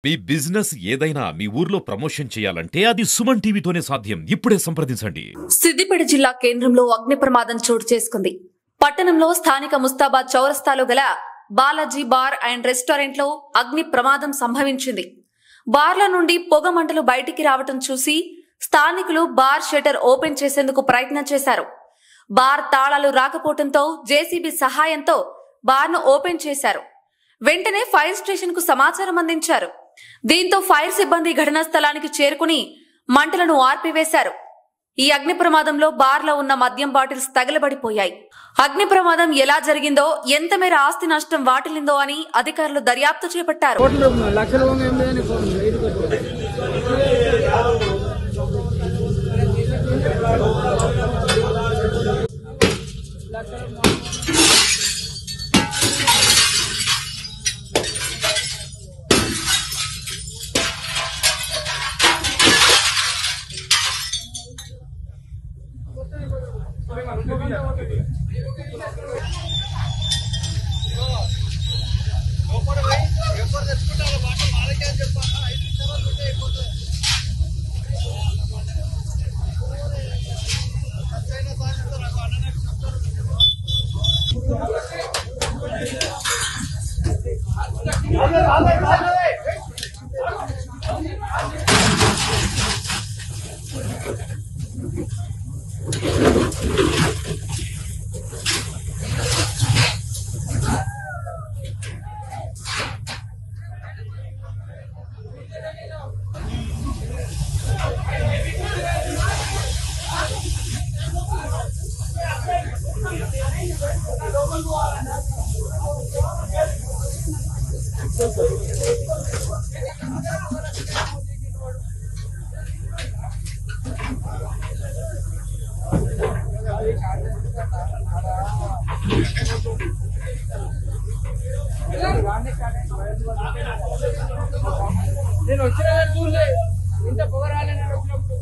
మీ business ఏదైనా మీ ఊర్లో promotion చేయాలంటే అది సుమన్ టీవీతోనే సాధ్యం. ఇప్పుడే సంప్రదించండి. సిద్దిపేట జిల్లా కేంద్రంలో అగ్ని ప్రమాదం చోటు చేసుకుంది. పట్టణంలో స్థానిక ముస్తాబాద్ చౌరస్తాలో గల బాలాజీ బార్ అండ్ రెస్టారెంట్ లో అగ్ని ప్రమాదం సంభవించింది. బార్ల నుండి పొగ మంటలు బయటికి రావటం చూసి స్థానికులు బార్ షట్టర్ ఓపెన్ చేసేందుకు ప్రయత్నం చేశారు. బార్ తాళాలు రాకపోవడంతో జేసీబీ సహాయంతో బార్ను ఓపెన్ చేశారు. వెంటనే ఫైర్ స్టేషన్ కు సమాచారం అందించారు. దీంతో ఫైర్ సిబ్బంది ఘటనా స్థలానికి చేరుకుని మంటలను ఆర్పివేశారు. ఈ అగ్ని ప్రమాదంలో బార్లో ఉన్న మద్యం బాటిల్స్ తగలబడిపోయాయి. అగ్ని ప్రమాదం ఎలా జరిగిందో, ఎంత మేర ఆస్తి నష్టం వాటిల్లిందో అని అధికారులు దర్యాప్తు చేపట్టారు. నేను వచ్చిన చూడలే ఇంత పొగ రాలే. నేను వచ్చినప్పుడు